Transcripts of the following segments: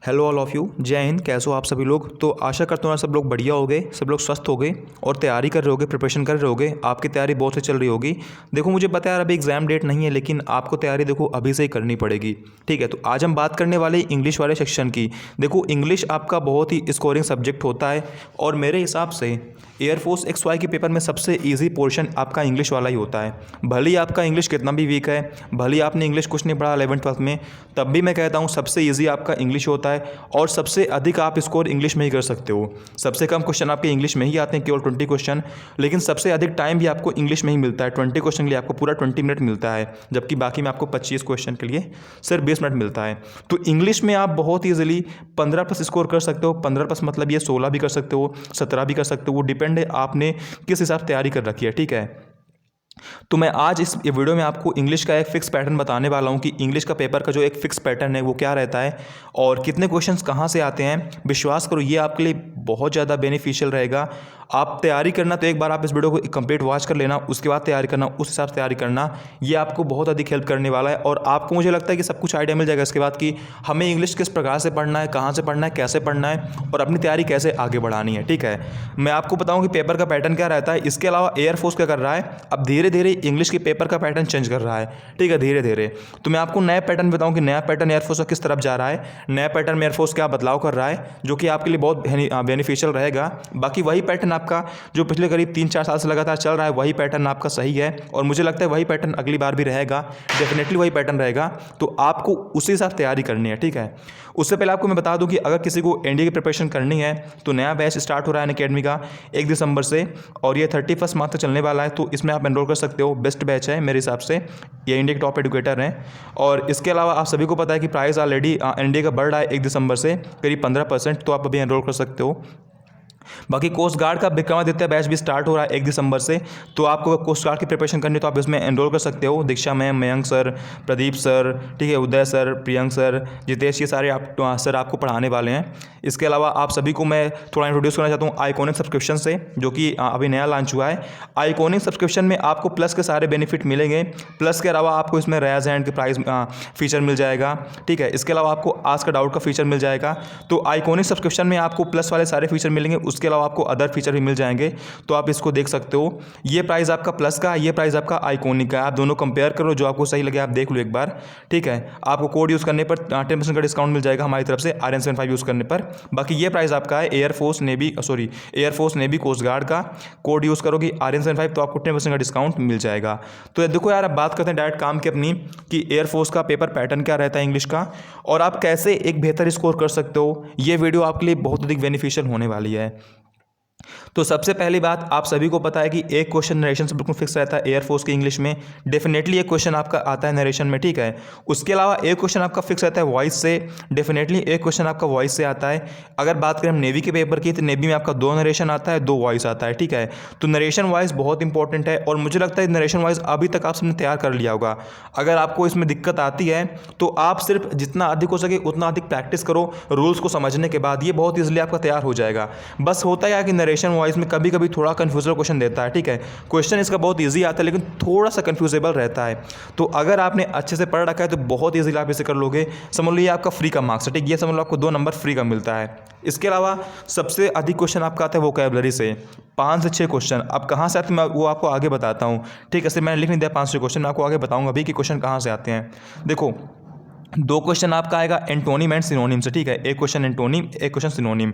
Hello all of you, जय हिंद। कैसे हो आप सभी लोग। तो आशा करता हूँ सब लोग बढ़िया हो गए, सब लोग स्वस्थ हो गए और तैयारी कर रहे होगे, प्रिपरेशन कर रहे होगे। आपकी तैयारी बहुत से चल रही होगी। देखो मुझे पता है यार अभी एग्जाम डेट नहीं है, लेकिन आपको तैयारी देखो अभी से ही करनी पड़ेगी। ठीक है, तो आज हम बात करने वाले इंग्लिश वाले सेक्शन की। देखो इंग्लिश आपका बहुत ही स्कोरिंग सब्जेक्ट होता है और मेरे हिसाब से एयरफोर्स XY के पेपर में सबसे ईजी पोर्शन आपका इंग्लिश वाला ही होता है। भले ही आपका इंग्लिश कितना भी वीक है, भले ही आपने इंग्लिश कुछ नहीं पढ़ा 11th-12th में, तब भी मैं कहता हूँ सबसे ईजी आपका इंग्लिश होता है और सबसे अधिक आप स्कोर इंग्लिश में ही कर सकते हो। सबसे कम क्वेश्चन आपके इंग्लिश में ही आते हैं, केवल 20 क्वेश्चन, लेकिन सबसे अधिक टाइम भी आपको इंग्लिश में ही मिलता है। 20 क्वेश्चन के लिए आपको पूरा 20 मिनट मिलता है, जबकि बाकी में आपको 25 क्वेश्चन के लिए सिर्फ 20 मिनट मिलता है। तो इंग्लिश में आप बहुत ईजिली 15+ स्कोर कर सकते हो। 15+ मतलब ये 16 भी कर सकते हो, 17 भी कर सकते हो, वो डिपेंड है आपने किस हिसाब से तैयारी कर रखी है। ठीक है, तो मैं आज इस वीडियो में आपको इंग्लिश का एक फिक्स पैटर्न बताने वाला हूं कि इंग्लिश का पेपर का जो एक फिक्स पैटर्न है वो क्या रहता है और कितने क्वेश्चंस कहां से आते हैं। विश्वास करो ये आपके लिए बहुत ज़्यादा बेनिफिशियल रहेगा। आप तैयारी करना तो एक बार आप इस वीडियो को कंप्लीट वॉच कर लेना, उसके बाद तैयारी करना, उस हिसाब से तैयारी करना। ये आपको बहुत अधिक हेल्प करने वाला है और आपको मुझे लगता है कि सब कुछ आइडिया मिल जाएगा इसके बाद कि हमें इंग्लिश किस प्रकार से पढ़ना है, कहाँ से पढ़ना है, कैसे पढ़ना है और अपनी तैयारी कैसे आगे बढ़ानी है। ठीक है, मैं आपको बताऊँ कि पेपर का पैटर्न क्या रहता है। इसके अलावा एयरफोर्स क्या कर रहा है, अब धीरे धीरे इंग्लिश के पेपर का पैटर्न चेंज कर रहा है। ठीक है, धीरे धीरे। तो मैं आपको नया पैटर्न बताऊं कि नया पैटर्न एयरफोर्स का किस तरफ जा रहा है, नया पैटर्न में एयरफोर्स क्या बदलाव कर रहा है, जो कि आपके लिए बहुत बेनिफिशियल रहेगा। बाकी वही पैटर्न आपका जो पिछले करीब 3-4 साल से लगातार चल रहा है, वही पैटर्न आपका सही है और मुझे लगता है वही पैटर्न अगली बार भी रहेगा। डेफिनेटली वही पैटर्न रहेगा, तो आपको उसी हिसाब से तैयारी करनी है। ठीक है, उससे पहले आपको मैं बता दूं कि अगर किसी को एनडीए की प्रिपरेशन करनी है तो नया बैच स्टार्ट हो रहा है अनअकैडमी का 1 दिसंबर से और ये 31 मार्च तक चलने वाला है। तो इसमें आप एनरोल कर सकते हो। बेस्ट बैच है मेरे हिसाब से, ये इंडिया के टॉप एजुकेटर हैं। और इसके अलावा आप सभी को पता है कि प्राइस ऑलरेडी एनडीए का बढ़ रहा है 1 दिसंबर से करीब 15%, तो आप अभी एनरोल कर सकते हो। बाकी कोस्ट गार्ड का विक्रमादित्य बैच भी स्टार्ट हो रहा है 1 दिसंबर से, तो आपको कोस्ट गार्ड की प्रिपरेशन करनी है तो आप इसमें एनरोल कर सकते हो। Diksha ma'am, Mayank sir, Pradeep sir, ठीक है, उदय सर, प्रियंक सर, जितेश, ये सारे सर आपको पढ़ाने वाले हैं। इसके अलावा आप सभी को मैं थोड़ा इंट्रोड्यूस करना चाहता हूँ आइकॉनिक सब्सक्रिप्शन से, जो कि अभी नया लॉन्च हुआ है। आइकॉनिक सब्सक्रिप्शन में आपको प्लस के सारे बेनिफिट मिलेंगे। प्लस के अलावा आपको इसमें रेज हैंड के प्राइस फीचर मिल जाएगा। ठीक है, इसके अलावा आपको आस्क डाउट का फीचर मिल जाएगा। तो आइकॉनिक सब्सक्रिप्शन में आपको प्लस वाले सारे फीचर मिलेंगे, उसके अलावा आपको अदर फीचर भी मिल जाएंगे, तो आप इसको देख सकते हो। ये प्राइस आपका प्लस का, ये प्राइस आपका आइकॉनिक का, आप दोनों कंपेयर करो, जो आपको सही लगे आप देख लो एक बार। ठीक है, आपको कोड यूज़ करने पर 10% का डिस्काउंट मिल जाएगा हमारी तरफ से RN75 यूज़ करने पर। बाकी ये प्राइस आपका है एयरफोर्स नेवी कोस्ट गार्ड का। कोड यूज़ करोगे RN75 तो आपको 10% का डिस्काउंट मिल जाएगा। तो देखो यार, अब बात करते हैं डायरेक्ट काम की अपनी कि एयरफोर्स का पेपर पैटर्न क्या रहता है इंग्लिश का और आप कैसे एक बेहतर स्कोर कर सकते हो। ये वीडियो आपके लिए बहुत अधिक बेनिफिशियल होने वाली है। तो सबसे पहली बात, आप सभी को पता है कि एक क्वेश्चन नरेशन से बिल्कुल फिक्स रहता है एयरफोर्स के इंग्लिश में। डेफिनेटली एक क्वेश्चन आपका आता है नरेशन में। ठीक है, उसके अलावा एक क्वेश्चन आपका फिक्स रहता है वॉइस से। डेफिनेटली एक क्वेश्चन आपका वॉइस से आता है। अगर बात करें हम नेवी के पेपर की, तो नेवी में आपका 2 नरेशन आता है, 2 वॉइस आता है। ठीक है, तो नरेशन वॉइस बहुत इंपॉर्टेंट है और मुझे लगता है नरेशन वॉइस अभी तक आप सबने तैयार कर लिया होगा। अगर आपको इसमें दिक्कत आती है तो आप सिर्फ जितना अधिक हो सके उतना अधिक प्रैक्टिस करो रूल्स को समझने के बाद, ये बहुत ईजिली आपका तैयार हो जाएगा। बस होता है कि नरेशन वॉइस में कभी कभी थोड़ा कंफ्यूजल क्वेश्चन देता है। ठीक है, क्वेश्चन इसका बहुत इजी आता है लेकिन थोड़ा सा कंफ्यूजेबल रहता है। तो अगर आपने अच्छे से पढ़ रखा है तो बहुत इजीली आप इसे कर लोगे। समझ लो ये आपका फ्री का मार्क्स है। ठीक, ये समझ लो आपको 2 नंबर फ्री का मिलता है। इसके अलावा सबसे अधिक क्वेश्चन आपका आता है वोकैबुलरी से, 5 से 6 क्वेश्चन। अब कहाँ से आते हैं मैं वो आपको आगे बताता हूँ। ठीक है, मैंने लिख नहीं दिया 5 से क्वेश्चन, मैं आपको आगे बताऊँगा अभी कि क्वेश्चन कहाँ से आते हैं। देखो 2 क्वेश्चन आपका आएगा एंटोनिम एंड सिनोनिम से। ठीक है, एक क्वेश्चन एंटोनिम, एक क्वेश्चन सिनोनिम।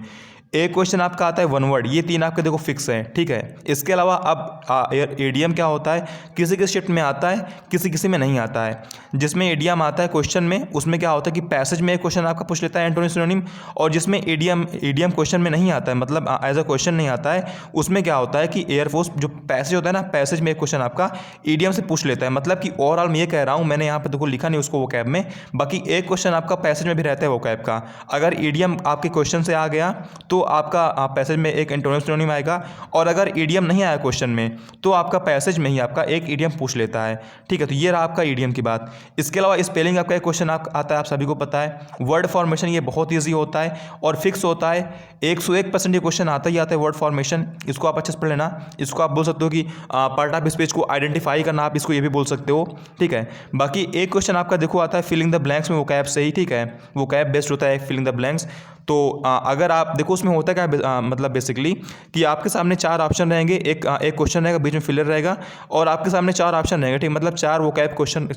एक क्वेश्चन आपका आता है 1 वर्ड, ये 3 आपके देखो फिक्स है। ठीक है, इसके अलावा अब एडीएम क्या होता है, किसी किसी शिफ्ट में आता है, किसी किसी में नहीं आता है। जिसमें एडीएम आता है क्वेश्चन में, उसमें क्या होता है कि पैसेज में एक क्वेश्चन आपका पूछ लेता है एंटोनिम सिनोनिम, और जिसमें एडीएम क्वेश्चन में नहीं आता है, मतलब एज अ क्वेश्चन नहीं आता है, उसमें क्या होता है कि एयरफोर्स जो पैसेज होता है ना, पैसेज में एक क्वेश्चन आपका एडीएम से पूछ लेता है। मतलब कि ओवरऑल मैं ये कह रहा हूँ, मैंने यहाँ पर देखो लिखा नहीं उसको वोकैब में, बाकी एक क्वेश्चन आपका पैसेज में भी रहता है वोकैब का। अगर एडीएम आपके क्वेश्चन से आ गया तो आपका पैसेज में एक एंटोनिम सिनोनिम आएगा, और अगर ईडीएम नहीं आया क्वेश्चन में तो आपका पैसेज में ही आपका एक ईडीएम पूछ लेता है। ठीक है, तो ये रहा आपका ईडीएम की बात। इसके अलावा स्पेलिंग आपका एक क्वेश्चन आता है, आप सभी को पता है। वर्ड फॉर्मेशन ये बहुत ईजी होता है और फिक्स होता है, 101% ये क्वेश्चन आता ही आता है वर्ड फॉर्मेशन। इसको आप अच्छे से पढ़ लेना। इसको आप बोल सकते हो कि पार्ट ऑफ स्पीच को आइडेंटिफाई करना, आप इसको ये भी बोल सकते हो। ठीक है, बाकी एक क्वेश्चन आपका देखो आता है फिलिंग द ब्लैंक्स ब्लैंक्स में वो कैब से ही, ठीक है, वो कैब बेस्ड होता है फिलिंग द ब्लैंक्स। तो अगर आप देखो उसमें होता है क्या, मतलब बेसिकली कि आपके सामने 4 ऑप्शन रहेंगे, एक क्वेश्चन रहेगा, बीच में फिलर रहेगा, और आपके सामने 4 ऑप्शन रहेंगे, ठीक, मतलब 4 वो कैब क्वेश्चन,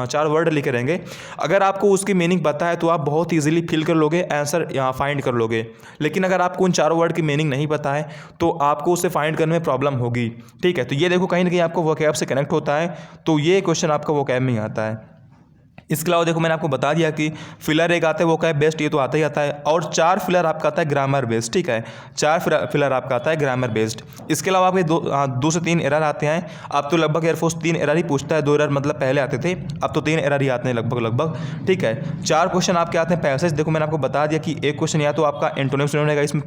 4 वर्ड लिखे रहेंगे। अगर आपको उसकी मीनिंग पता है तो आप बहुत ईजिली फिल कर लोगे, आंसर फाइंड कर लोगे। लेकिन अगर आपको उन 4 वर्ड की मीनिंग नहीं पता है तो आपको उसे फाइंड करने में प्रॉब्लम होगी, ठीक है। तो ये देखो कहीं ना कहीं आपको वोकैब से कनेक्ट होता है, तो ये क्वेश्चन आपका वोकैब में ही आता है। इसके अलावा देखो मैंने आपको बता दिया कि फिलर एक आता है वो कैब बेस्ड, ये तो आता ही आता है, और 4 फिलर आपका आता है ग्रामर बेस्ड, ठीक है, 4 फिलर आपका आता है ग्रामर बेस्ड। इसके अलावा आपके 2 से 3 एरर आते हैं। अब तो लगभग एयरफोर्स 3 एरर ही पूछता है, 2 एरर मतलब पहले आते थे, अब तो 3 एरर ही आते हैं लगभग, ठीक है। 4 क्वेश्चन आपके आते हैं पैसेज। देखो मैंने आपको बता दिया कि एक क्वेश्चन या तो आपका एंटोनिम सिनोनिम रहेगा, इसमें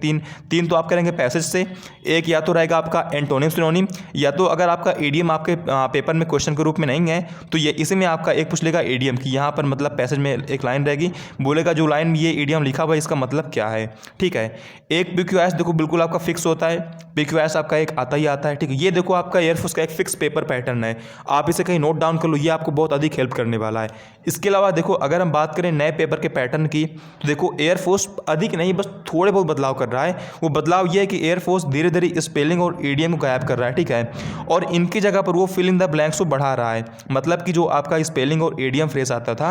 तीन तो आप करेंगे पैसेज से, एक या तो रहेगा आपका एंटोनिम सिनोनिम, या तो अगर आपका ईडीएम आपके पेपर में क्वेश्चन के रूप में नहीं है तो ये इसी में आपका एक पूछ लेगा ईडीएम की, यहाँ पर मतलब पैसेज में एक लाइन रहेगी, बोलेगा जो लाइन ये ईडीएम लिखा हुआ है इसका मतलब क्या है, ठीक है। एक पीक्यूएस देखो बिल्कुल आपका फिक्स होता है, पीक्यूएस आपका एक आता ही आता है, ठीक है। ये देखो आपका एयरफोर्स का एक फिक्स पेपर पैटर्न है, आप इसे कहीं नोट डाउन कर लो, ये आपको बहुत अधिक हेल्प करने वाला है। इसके अलावा देखो अगर हम बात करें नए पेपर के पैटर्न की, तो देखो एयरफोर्स अधिक नहीं बस थोड़े बहुत बदलाव कर रहा है। वो बदलाव ये है कि एयरफोर्स धीरे धीरे स्पेलिंग और ईडीएम को गायब कर रहा है, ठीक है, और इनकी जगह पर वो फिल इन द ब्लैंक्स को बढ़ा रहा है। मतलब कि जो आपका स्पेलिंग और ईडीएम फ्रेज आता था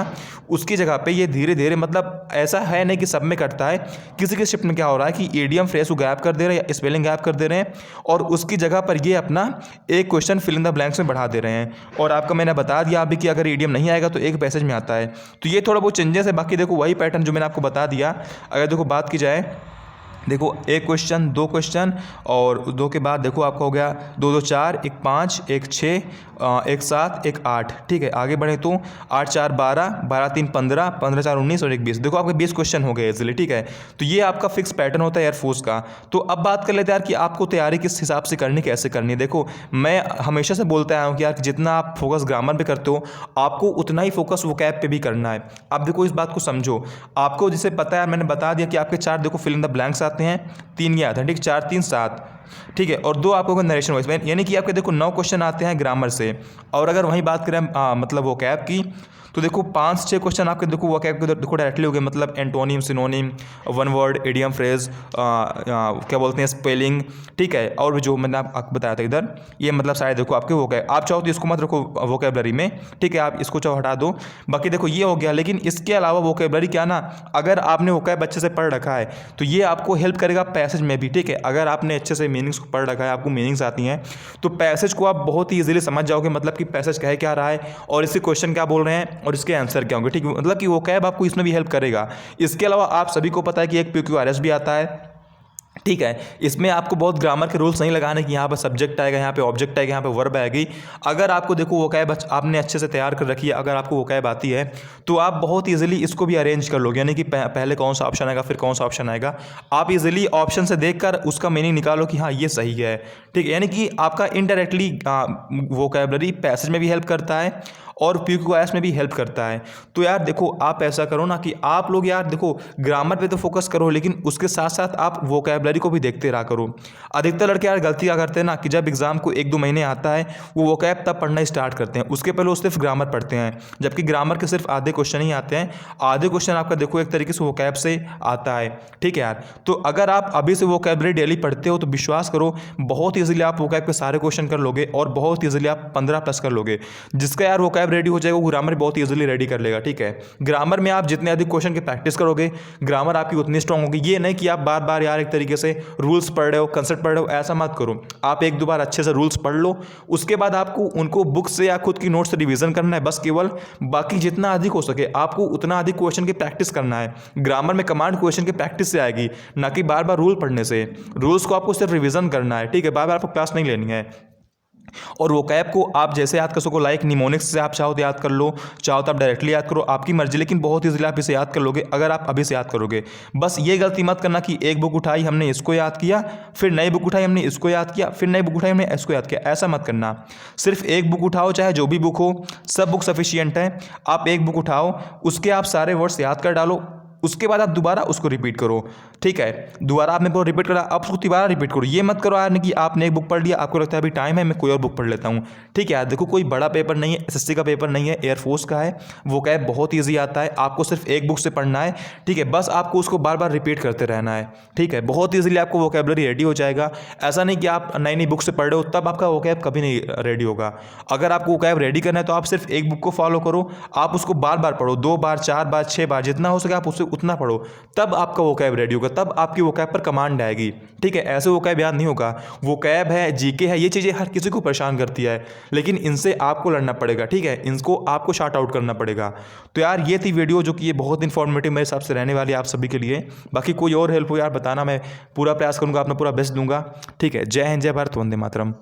उसकी जगह पे ये धीरे धीरे, मतलब ऐसा है नहीं कि सब में करता है, किसी के शिफ्ट में क्या हो रहा है कि ईडीएम फ्रेज को गायब कर दे रहे हैं या स्पेलिंग गायब कर दे रहे हैं, और उसकी जगह पर ये अपना एक question fill in the blanks में बढ़ा दे रहे हैं। और आपका मैंने बता दिया अभी कि अगर ईडीएम नहीं आएगा तो एक पैसेज में आता है, तो ये थोड़ा बहुत चेंजेस है। बाकी देखो वही पैटर्न जो मैंने आपको बता दिया। अगर देखो बात की जाए, देखो एक क्वेश्चन, 2 क्वेश्चन, और 2 के बाद देखो आपका हो गया 2 2 4, एक 5, एक 6, एक 7, एक 8, ठीक है। आगे बढ़े तो 8 4 12, 12 3 15, 15 4 19 और एक 20। देखो आपके 20 क्वेश्चन हो गए इजीली, ठीक है। तो ये आपका फिक्स पैटर्न होता है एयरफोर्स का। तो अब बात कर लेते हैं यार कि आपको तैयारी किस हिसाब से करनी, कैसे करनी है। देखो मैं हमेशा से बोलता आया हूँ कि यार जितना आप फोकस ग्रामर पे करते हो आपको उतना ही फोकस वोकैब पे भी करना है। आप देखो इस बात को समझो, आपको जिसे पता है, मैंने बता दिया कि आपके 4 देखो फिल इन द ब्लैंक्स आते हैं, 3 ये आते हैं, ठीक, 4 3 7, ठीक है, और 2 आपको नरेशन वाइज, यानी कि आपके देखो 9 क्वेश्चन आते हैं ग्रामर से। और अगर वहीं बात करें मतलब वोकैब की, तो देखो 5 6 क्वेश्चन आपके देखो वोकैब के देखो डायरेक्टली हो गए, मतलब antonym synonym, one word, idiom phrase, क्या बोलते हैं स्पेलिंग, ठीक है, और भी जो मैंने आपको बताया था इधर, ये मतलब शायद देखो आपके वोकैब। आप चाहो तो इसको मत रखो वोकैबलरी में, ठीक है, आप इसको चाहो हटा दो। बाकी देखो ये हो गया, लेकिन इसके अलावा वोकैबलरी क्या ना, अगर आपने वोकैब अच्छे से पढ़ रखा है तो ये आपको हेल्प करेगा पैसेज में भी, ठीक है। अगर आपने अच्छे से मीनिंग्स को पढ़ रखा है, आपको मीनिंग्स आती हैं, तो पैसेज को आप बहुत ही ईजिली समझ जाओगे, मतलब कि पैसेज कह क्या रहा है और इसके क्वेश्चन क्या बोल रहे हैं और इसके आंसर क्या होंगे, ठीक है। मतलब कि वोकैब आपको इसमें भी हेल्प करेगा। इसके अलावा आप सभी को पता है कि एक PQRS भी आता है, ठीक है। इसमें आपको बहुत ग्रामर के रूल्स नहीं लगाने कि यहाँ पर सब्जेक्ट आएगा, यहाँ पे ऑब्जेक्ट आएगा, यहाँ पे वर्ब आएगी। अगर आपको देखो वोकैब आपने अच्छे से तैयार कर रखी है, अगर आपको वोकैब आती है तो आप बहुत ईजिली इसको भी अरेंज कर लोगे, यानी कि पहले कौन सा ऑप्शन आएगा फिर कौन सा ऑप्शन आएगा, आप इजीली ऑप्शन से देखकर उसका मीनिंग निकालो कि हाँ ये सही है, ठीक है। यानी कि आपका इनडायरेक्टली वोकैबलरी पैसेज में भी हेल्प करता है और PQRS में भी हेल्प करता है। तो यार देखो आप ऐसा करो ना कि आप लोग यार देखो ग्रामर पे तो फोकस करो, लेकिन उसके साथ साथ आप वोकैबलरी को भी देखते रहा करो। अधिकतर लड़के यार गलती क्या करते हैं ना कि जब एग्जाम को 1 2 महीने आता है वो वोकैब तब पढ़ना स्टार्ट करते हैं, उसके पहले वो सिर्फ ग्रामर पढ़ते हैं, जबकि ग्रामर के सिर्फ आधे क्वेश्चन ही आते हैं। आधे क्वेश्चन आपका देखो एक तरीके से वोकैब से आता है, ठीक है यार। तो अगर आप अभी से वोकैबलरी डेली पढ़ते हो तो विश्वास करो बहुत ईजिली आप वोकैब के सारे क्वेश्चन कर लोगे और बहुत ईजिली आप 15+ कर लोगे, जिसका यार वोकैब रेडी हो जाएगा वो ग्रामर बहुत इजीली रेडी कर लेगा, ठीक है। ग्रामर में आप जितने अधिक क्वेश्चन की प्रैक्टिस करोगे ग्रामर आपकी उतनी स्ट्रांग होगी। ये नहीं कि आप बार बार यार एक तरीके से रूल्स पढ़ रहे हो, कंसेप्ट पढ़ रहे हो, ऐसा मत करो। आप 1 2 बार अच्छे से रूल्स पढ़ लो, उसके बाद आपको उनको बुक से या खुद की नोट से रिवीजन करना है बस केवल। बाकी जितना अधिक हो सके आपको उतना अधिक क्वेश्चन की प्रैक्टिस करना है। ग्रामर में कमांड क्वेश्चन की प्रैक्टिस से आएगी, ना कि बार बार रूल पढ़ने से। रूल्स को आपको सिर्फ रिवीजन करना है, ठीक है, बार बार आपको क्लास नहीं लेनी है। और वोकैब को आप जैसे याद कर सको, लाइक निमोनिक्स से आप चाहो तो याद कर लो, चाहो तो आप डायरेक्टली याद करो, आपकी मर्जी, लेकिन बहुत ईजिली आप इसे याद कर लोगे अगर आप अभी से याद करोगे। बस ये गलती मत करना कि एक बुक उठाई हमने इसको याद किया, फिर नई बुक उठाई हमने इसको याद किया, फिर नई बुक उठाई हमने इसको याद किया, ऐसा मत करना। सिर्फ एक बुक उठाओ, चाहे जो भी बुक हो, सब बुक सफिशियंट है। आप एक बुक उठाओ, उसके आप सारे वर्ड्स याद कर डालो, उसके बाद आप दोबारा उसको रिपीट करो। ठीक है, दोबारा आपने पूरा रिपीट करा, अब उसको दोबारा रिपीट करो। ये मत करो यार कि आपने एक बुक पढ़ लिया, आपको लगता है अभी टाइम है मैं कोई और बुक पढ़ लेता हूँ। ठीक है यार, देखो कोई बड़ा पेपर नहीं है, एसएससी का पेपर नहीं है, एयरफोर्स का है। वो कैब बहुत ईजी आता है, आपको सिर्फ एक बुक से पढ़ना है। ठीक है, बस आपको उसको बार बार रिपीट करते रहना है। ठीक है, बहुत ईजिली आपको वोकेबलरी रेडी हो जाएगा। ऐसा नहीं कि आप नई नई बुक से पढ़ रहे हो तब आपका वोकैब कभी नहीं रेडी होगा। अगर आपको वोकैब रेडी करना है तो आप सिर्फ एक बुक को फॉलो करो, आप उसको बार बार पढ़ो, 2 बार 4 बार 6 बार जितना हो सके आप उससे उतना पढ़ो, तब आपका वोकैब रेडी होगा, तब आपकी वोकैब पर कमांड आएगी। ठीक है, ऐसे वोकैब याद नहीं होगा। वोकैब है, जीके है, ये चीज़ें हर किसी को परेशान करती है, लेकिन इनसे आपको लड़ना पड़ेगा। ठीक है, इनको आपको शार्ट आउट करना पड़ेगा। तो यार ये थी वीडियो जो कि ये बहुत इन्फॉर्मेटिव मेरे हिसाब से रहने वाली है आप सभी के लिए। बाकी कोई और हेल्प हो यार बताना, मैं पूरा प्रयास करूँगा, अपना पूरा बेस्ट दूंगा। ठीक है, जय हिंद, जय भारत, वंदे मातरम।